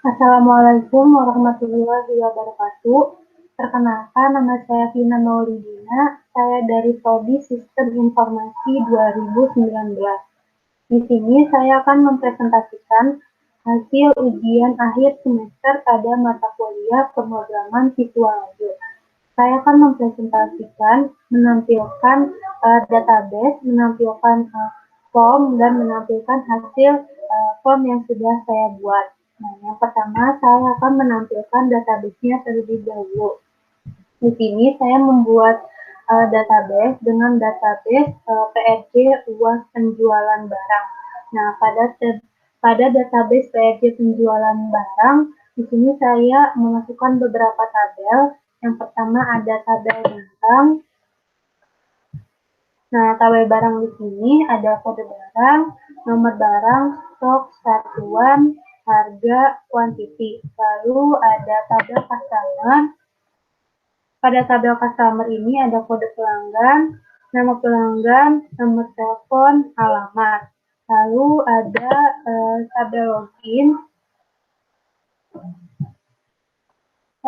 Assalamualaikum warahmatullahi wabarakatuh. Perkenalkan, nama saya Vina Maulidina. Saya dari Prodi Sistem Informasi 2019. Di sini saya akan mempresentasikan hasil ujian akhir semester pada mata kuliah pemrograman visual audio. Saya akan mempresentasikan, menampilkan database, menampilkan form, dan menampilkan hasil form yang sudah saya buat. Nah, yang pertama saya akan menampilkan database-nya terlebih dahulu. Di sini saya membuat database dengan database PRJ UAS penjualan barang. Nah, pada database PRJ penjualan barang, di sini saya memasukkan beberapa tabel. Yang pertama ada tabel barang. Nah, tabel barang di sini ada kode barang, nomor barang, stok, satuan, harga, kuantiti. Lalu ada tabel customer. Pada tabel customer ini ada kode pelanggan, nama pelanggan, nomor telepon, alamat. Lalu ada tabel login.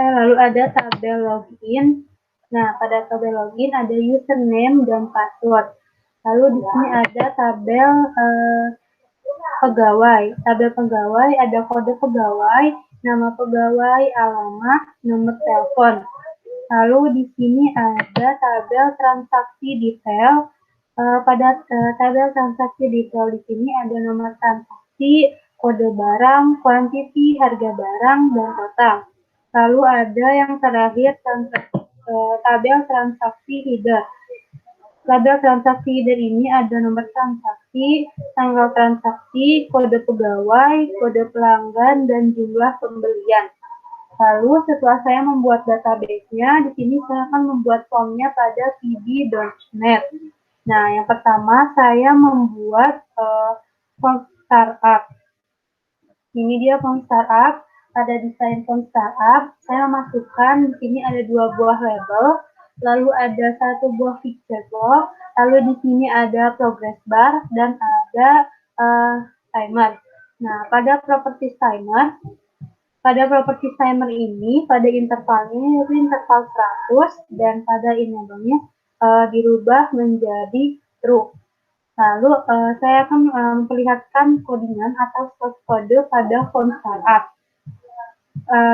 Lalu ada tabel login. Nah, pada tabel login ada username dan password. Lalu di sini ada tabel pegawai. Tabel pegawai ada kode pegawai, nama pegawai, alamat, nomor telepon. Lalu di sini ada tabel transaksi detail. Pada tabel transaksi detail di sini ada nomor transaksi, kode barang, kuantiti, harga barang, dan total. Lalu ada yang terakhir tabel transaksi header. Tabel transaksi header ini ada nomor transaksi, tanggal transaksi, kode pegawai, kode pelanggan, dan jumlah pembelian. Lalu setelah saya membuat database-nya, di sini saya akan membuat formnya pada pd.net. Nah, yang pertama saya membuat form startup. Ini dia form startup. Pada desain form startup, saya masukkan di sini ada 2 buah label, lalu ada 1 buah feature block, lalu di sini ada progress bar dan ada timer. Nah, pada properties timer ini, pada intervalnya yaitu interval 100 dan pada enable-nya dirubah menjadi true. Lalu saya akan memperlihatkan codingan atau source kode pada form startup,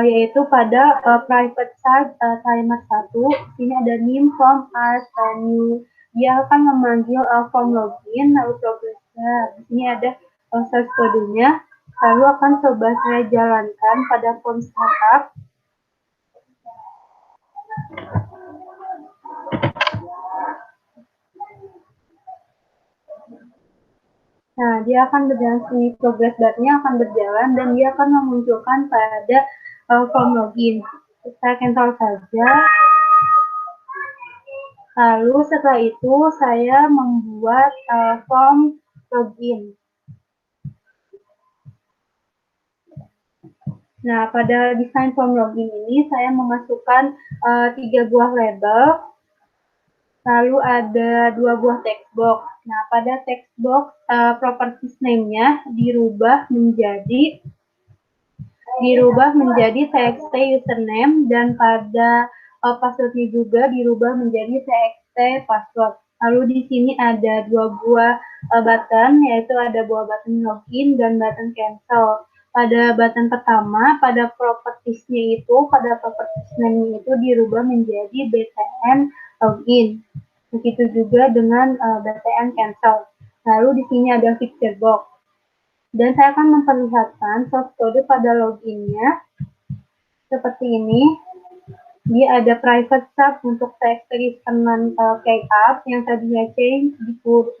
yaitu pada private site timer 1. Ini ada name, form, as, new. Dia akan memanggil form login, lalu progress. Di sini ada source kodenya. Lalu akan coba saya jalankan pada form startup. Nah, dia akan berjalan, ini progress bar-nya akan berjalan dan dia akan memunculkan pada form login. Saya cancel saja. Lalu setelah itu saya membuat form login. Nah, pada desain form login ini saya memasukkan 3 buah label, lalu ada 2 buah text box. Nah, pada text box properties name-nya dirubah menjadi txt username, dan pada password-nya juga dirubah menjadi txt password. Lalu di sini ada 2 buah button, yaitu ada buah button login dan button cancel. Pada button pertama, pada properties-nya itu, pada properties name itu dirubah menjadi btn login. Begitu juga dengan btn cancel. Lalu di sini ada feature box. Dan saya akan memperlihatkan source code pada loginnya seperti ini. Dia ada private sub untuk txt listener checkup yang tadinya change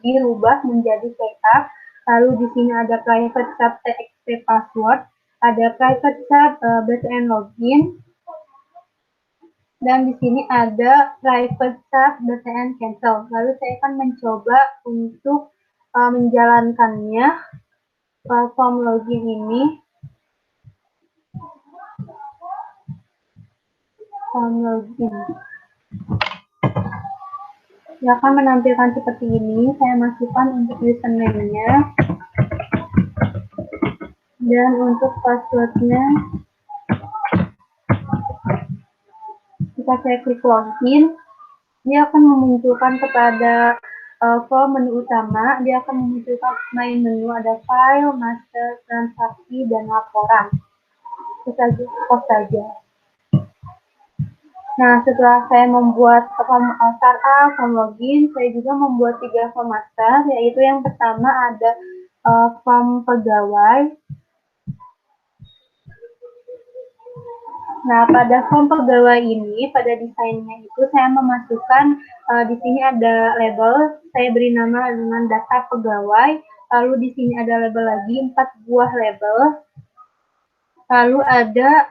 dirubah menjadi checkup. Lalu di sini ada private sub txt password, ada private sub btn login, dan di sini ada private sub btn cancel. Lalu saya akan mencoba untuk menjalankannya form login ini. Form login ya, akan menampilkan seperti ini. Saya masukkan untuk username-nya. Dan untuk passwordnya, jika saya klik login, dia akan memunculkan kepada form menu utama, dia akan memunculkan main menu, ada file, master, transaksi, dan laporan. Itu saja, saja. Nah, setelah saya membuat form startup, form login, saya juga membuat 3 form master, yaitu yang pertama ada form pegawai. Nah, pada form pegawai ini, pada desainnya itu saya memasukkan di sini ada label, saya beri nama dengan data pegawai, lalu di sini ada label lagi 4 buah label, lalu ada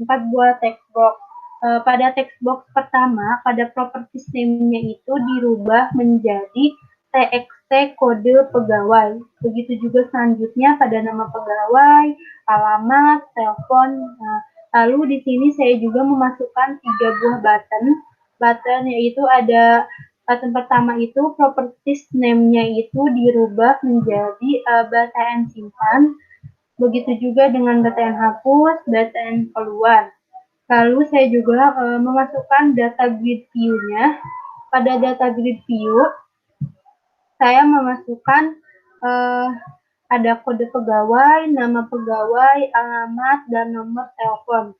4 buah text box. Pada text box pertama, pada properties name-nya itu dirubah menjadi txt kode pegawai. Begitu juga selanjutnya pada nama pegawai, alamat, telepon. Lalu di sini saya juga memasukkan 3 buah button. Button yaitu ada button pertama itu properties name-nya itu dirubah menjadi button simpan. Begitu juga dengan button hapus, button keluar. Lalu saya juga memasukkan data grid view-nya. Pada data grid view, saya memasukkan ada kode pegawai, nama pegawai, alamat, dan nomor telepon.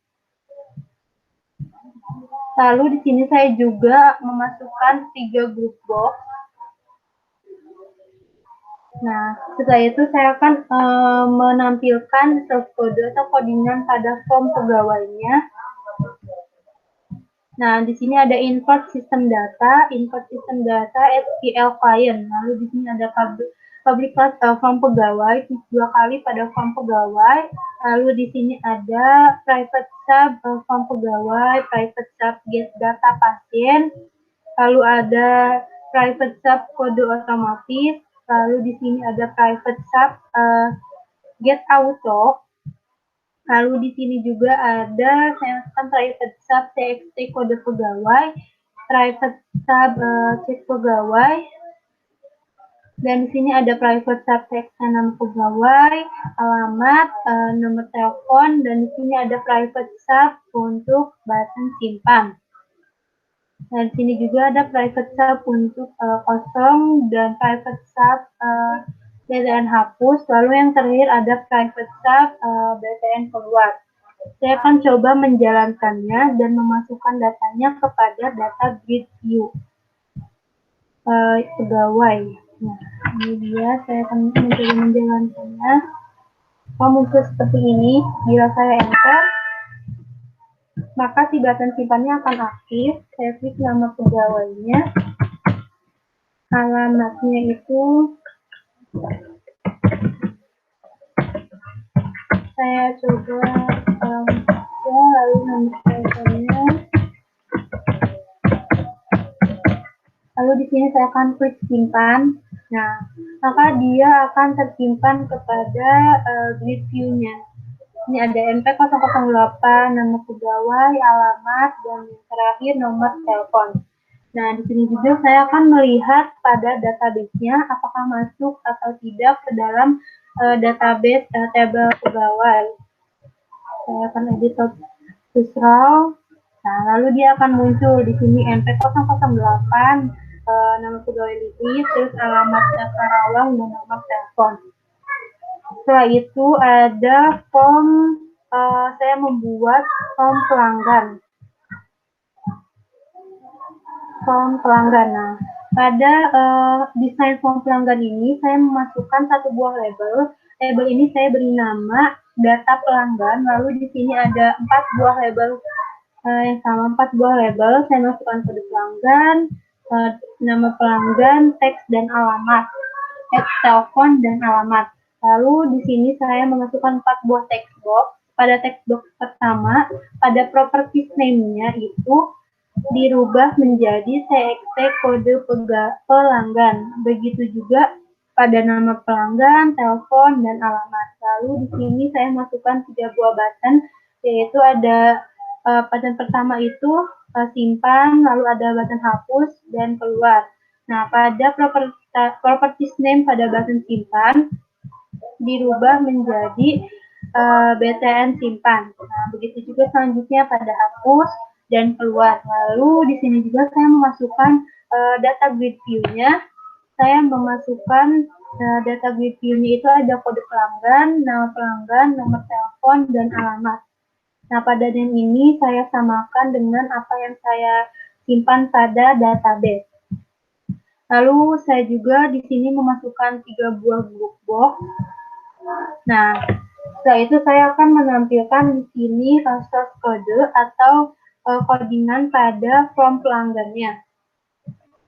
Lalu di sini saya juga memasukkan 3 group box. Nah, setelah itu saya akan menampilkan source code atau codingan pada form pegawainya. Nah, di sini ada import system data SQL client. Lalu di sini ada public class form pegawai 2 kali pada form pegawai. Lalu di sini ada private sub form pegawai, private sub get data pasien. Lalu ada private sub kode otomatis. Lalu di sini ada private sub get auto. Lalu di sini juga ada saya masukkan private sub txt kode pegawai, private sub cek pegawai, dan di sini ada private sub txt nama pegawai, alamat, nomor telepon, dan di sini ada private sub untuk button simpan. Dan di sini juga ada private sub untuk kosong dan private sub BTN hapus, lalu yang terakhir ada private sub BTN keluar. Saya akan coba menjalankannya dan memasukkan datanya kepada data grid view pegawai. Nah, ini dia, saya akan mencoba menjalankannya. Muncul seperti ini, bila saya enter, maka si button simpannya akan aktif. Saya klik nama pegawainya, alamatnya itu saya coba lalu nomor teleponnya, lalu di sini saya akan klik simpan. Nah, maka dia akan tersimpan kepada grid view-nya. Ini ada MP008, nama pegawai, alamat, dan yang terakhir nomor telepon. Nah, di sini juga saya akan melihat pada database-nya apakah masuk atau tidak ke dalam database tabel pegawai. Saya akan edit to row. Nah, lalu dia akan muncul di sini MP008, nama pegawai Livi, terus alamat Karawang, dan nomor telepon. Setelah itu ada form, saya membuat form pelanggan. Nah, pada desain form pelanggan ini saya memasukkan 1 buah label. Label ini saya beri nama data pelanggan. Lalu di sini ada 4 buah label yang sama, 4 buah label. Saya masukkan kode pelanggan, nama pelanggan, teks dan alamat, telepon dan alamat. Lalu di sini saya memasukkan 4 buah text box. Pada text box pertama, pada properties name-nya itu dirubah menjadi txt kode pelanggan. Begitu juga pada nama pelanggan, telepon, dan alamat. Lalu di sini saya masukkan 3 buah button, yaitu ada button pertama itu simpan, lalu ada button hapus, dan keluar. Nah, pada properties name pada button simpan dirubah menjadi BTN simpan. Nah, begitu juga selanjutnya pada hapus dan keluar. Lalu di sini juga saya memasukkan data grid view-nya. Saya memasukkan data grid view-nya itu ada kode pelanggan, nama pelanggan, nomor telepon, dan alamat. Nah, pada dan ini saya samakan dengan apa yang saya simpan pada database. Lalu saya juga di sini memasukkan 3 buah group box. Nah, setelah itu saya akan menampilkan di sini source kode atau codingan pada form pelanggannya.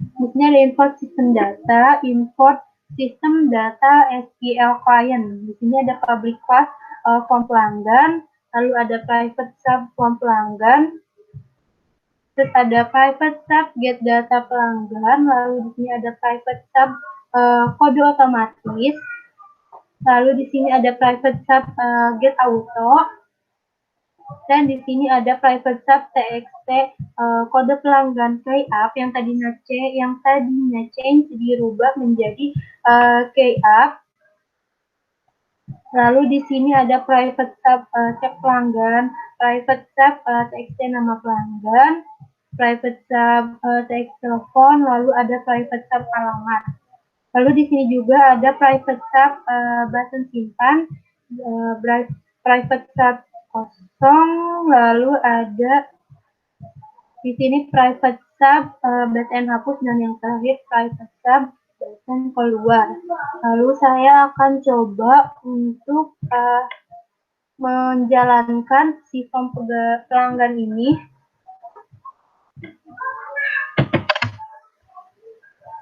Di sini ada import system data, import system data SQL client. Di sini ada public class form pelanggan, lalu ada private sub form pelanggan, terus ada private sub get data pelanggan, lalu di sini ada private sub kode otomatis, lalu di sini ada private sub get auto, dan di sini ada private sub txt kode pelanggan key up yang tadinya change dirubah menjadi key up. Lalu di sini ada private sub cek pelanggan, private sub txt nama pelanggan, private sub txt telepon, lalu ada private sub alamat. Lalu di sini juga ada private sub button simpan, private sub kosong, lalu ada di sini private sub button hapus, dan yang terakhir private sub button keluar. Lalu saya akan coba untuk menjalankan si form pelanggan ini.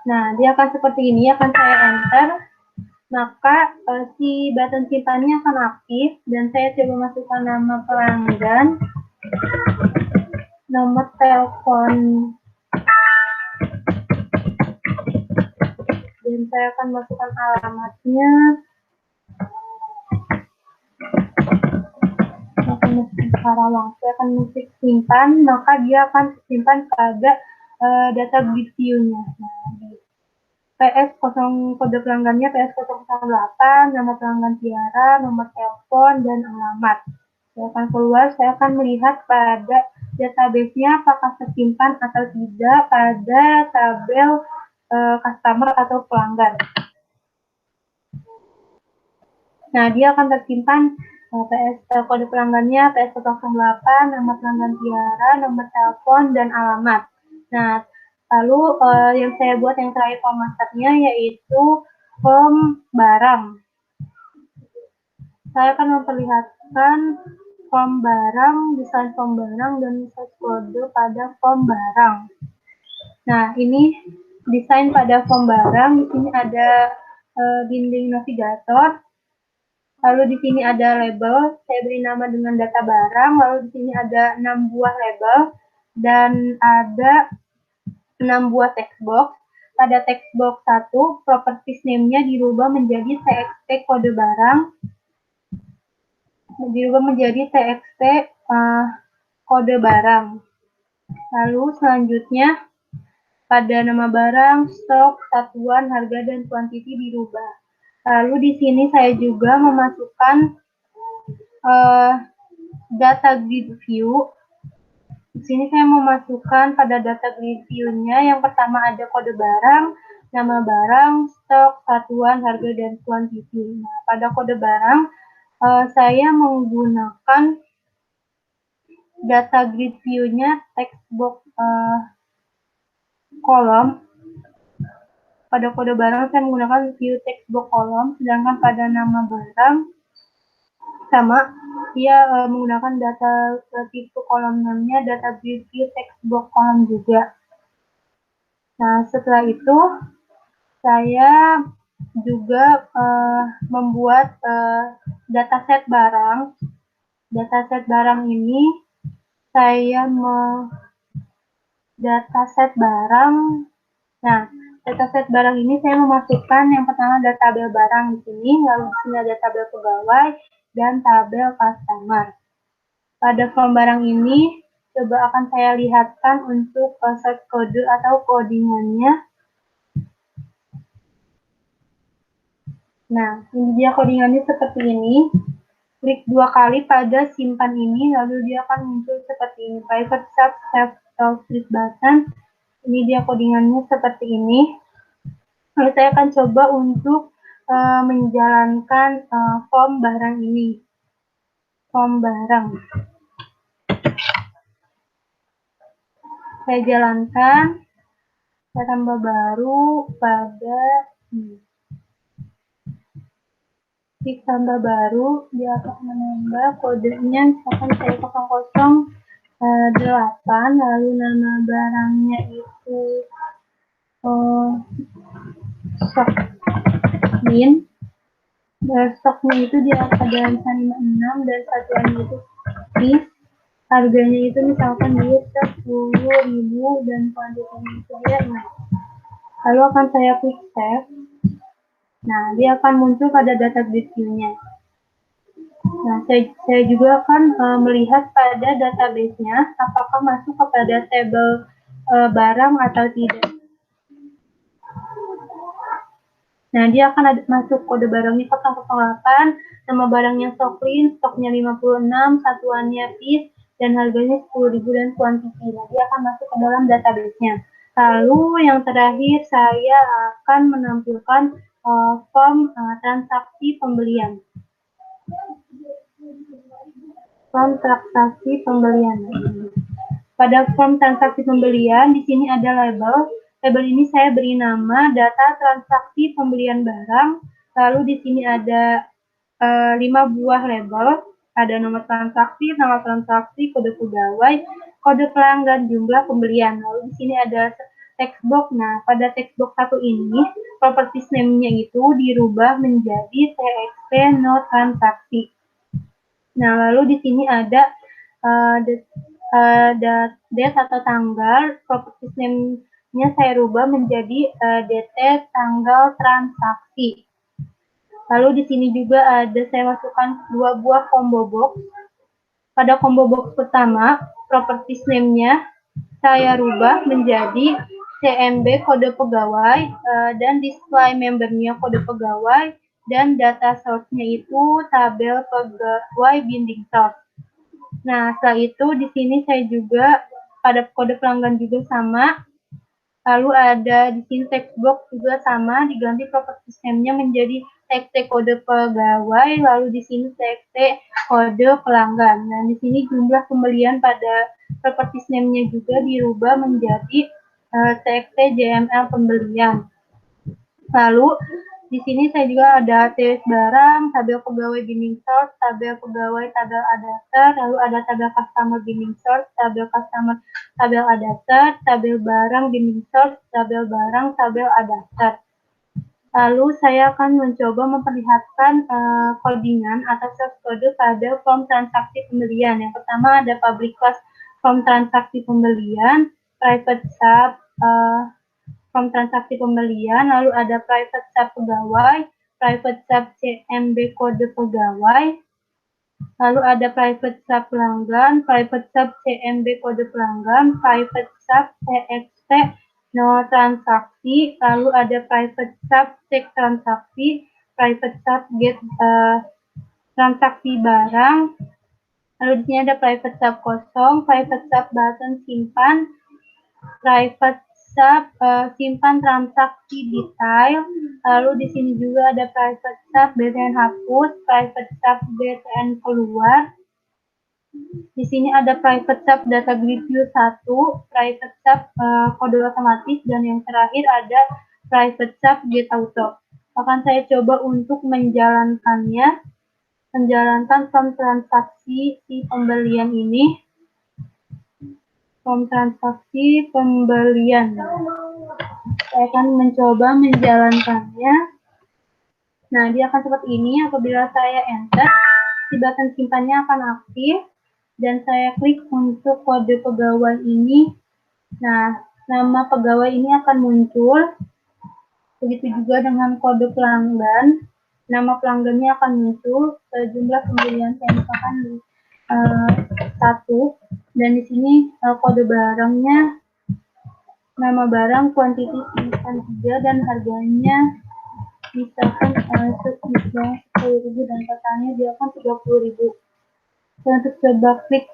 Nah, dia akan seperti ini, akan saya enter. Maka si button simpannya akan aktif, dan saya coba masukkan nama pelanggan, nomor telepon, dan saya akan masukkan alamatnya. Karawang. Saya akan musik simpan, maka dia akan simpan pada data grid view-nya. Nah, di PS0 kode pelanggannya PS008, nama pelanggan Tiara, nomor telepon, dan alamat. Saya akan keluar, saya akan melihat pada database-nya apakah tersimpan atau tidak pada tabel customer atau pelanggan. Nah, dia akan tersimpan kode pelanggannya PS008, nama pelanggan Tiara, nomor telepon, dan alamat. Nah, lalu yang saya buat yang terakhir form masternya yaitu form barang. Saya akan memperlihatkan form barang, desain form barang, dan source kode pada form barang. Nah, ini desain pada form barang. Di sini ada dinding navigator. Lalu di sini ada label, saya beri nama dengan data barang. Lalu di sini ada 6 buah label dan ada 6 buah text box. Pada text box 1, properties name-nya dirubah menjadi txt kode barang. Dirubah menjadi txt kode barang. Lalu selanjutnya pada nama barang, stok, satuan, harga, dan quantity dirubah. Lalu di sini saya juga memasukkan data grid view. Di sini saya memasukkan pada data grid view-nya yang pertama ada kode barang, nama barang, stok, satuan, harga, dan quantity. Nah, pada kode barang saya menggunakan data grid view-nya text box kolom. Pada kode barang saya menggunakan view text box kolom, sedangkan pada nama barang sama, dia menggunakan data tipe kolom namanya data grid view text box kolom juga. Nah, setelah itu saya juga membuat dataset barang. Dataset barang ini saya dataset barang. Nah, dataset barang ini saya memasukkan yang pertama ada tabel barang di sini, lalu di sini ada tabel pegawai dan tabel customer. Pada form barang ini coba akan saya lihatkan untuk source kode atau codingannya. Nah, ini dia codingannya seperti ini. klik 2 kali pada simpan ini, lalu dia akan muncul seperti ini. Private sub save split button. Ini dia codingannya seperti ini. Lalu saya akan coba untuk menjalankan form barang ini. Form barang. Saya jalankan. Saya tambah baru pada klik tambah baru, dia akan menambah kodenya, misalkan saya 008, lalu nama barangnya itu Sokmin. Stoknya itu dia ada 56 dan satuannya itu piece. Harganya itu misalkan dia 10.000 dan kuantitasnya itu dia 6. Lalu akan saya klik save. Nah, dia akan muncul pada database view-nya. Nah, saya juga akan melihat pada database-nya apakah masuk kepada tabel barang atau tidak. Nah, dia akan masuk kode barangnya 008, nama barangnya Sokmin, stoknya 56, satuannya piece, dan harganya 10.000 dan kuantiti. Nah, dia akan masuk ke dalam database-nya. Lalu yang terakhir saya akan menampilkan form transaksi pembelian. Form transaksi pembelian. Pada form transaksi pembelian, di sini ada label. Label ini saya beri nama data transaksi pembelian barang. Lalu di sini ada 5 buah label. Ada nomor transaksi, nama transaksi, kode pegawai, kode pelanggan, jumlah pembelian. Lalu di sini ada text box. Nah, pada text box satu ini, properties name-nya itu dirubah menjadi TXT no transaksi. Nah, lalu di sini ada date atau tanggal, properties name-nya saya rubah menjadi DT tanggal transaksi. Lalu di sini juga ada saya masukkan 2 buah combo box. Pada combo box pertama, properties name-nya saya rubah menjadi CMB kode pegawai dan display member-nya kode pegawai dan data source-nya itu tabel pegawai binding source. Nah, setelah itu di sini saya juga pada kode pelanggan juga sama. Lalu ada di sini text box juga sama, diganti properties name-nya menjadi TXT kode pegawai, lalu di sini TXT kode pelanggan. Nah, di sini jumlah pembelian pada properties name-nya juga dirubah menjadi TXT JML pembelian. Lalu di sini saya juga ada TWS barang, tabel pegawai binding source, tabel pegawai, tabel adapter, lalu ada tabel customer binding source, tabel customer, tabel adapter, tabel barang binding source, tabel barang, tabel adapter. Lalu saya akan mencoba memperlihatkan codingan atau source code pada form transaksi pembelian. Yang pertama ada public class form transaksi pembelian, private sub form transaksi pembelian, lalu ada private sub pegawai, private sub CMB kode pegawai, lalu ada private sub pelanggan, private sub CMB kode pelanggan, private sub TXT no transaksi, lalu ada private sub cek transaksi, private sub get transaksi barang, lalu di sini ada private sub kosong, private sub button simpan, private sub simpan transaksi detail, lalu di sini juga ada private sub BTN hapus, private sub BTN keluar. Di sini ada private sub data grid view 1, private sub kode otomatis, dan yang terakhir ada private sub get auto. Akan saya coba untuk menjalankan form transaksi si pembelian ini. Form transaksi pembelian. Saya akan mencoba menjalankannya. Nah, dia akan seperti ini. Apabila saya enter, si button simpannya akan aktif. Dan saya klik untuk kode pegawai ini. Nah, nama pegawai ini akan muncul. Begitu juga dengan kode pelanggan. Nama pelanggannya akan muncul. Jumlah pembelian saya misalkan 1. Dan di sini kode barangnya, nama barang, kuantiti misalkan 3, dan harganya misalkan 3 50.000 dan totalnya dia akan 30.000. Dan untuk coba klik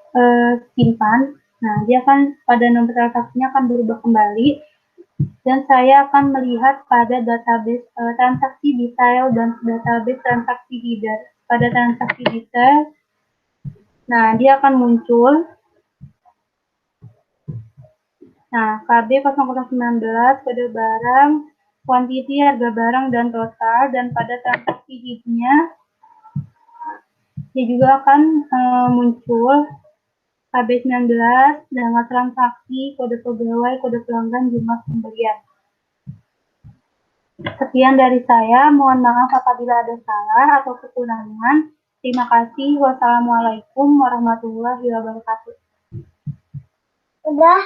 simpan, nah dia akan pada nomor transaksinya akan berubah kembali dan saya akan melihat pada database transaksi detail dan database transaksi header. Pada transaksi detail, nah dia akan muncul. Nah, KB 0019 kode barang, quantity harga barang dan total, dan pada transaksi head-nya dia juga akan muncul KB 19, nama transaksi, kode pegawai, kode pelanggan, jumlah pembelian. Sekian dari saya, mohon maaf apabila ada salah atau kekurangan. Terima kasih. Wassalamualaikum warahmatullahi wabarakatuh. Udah.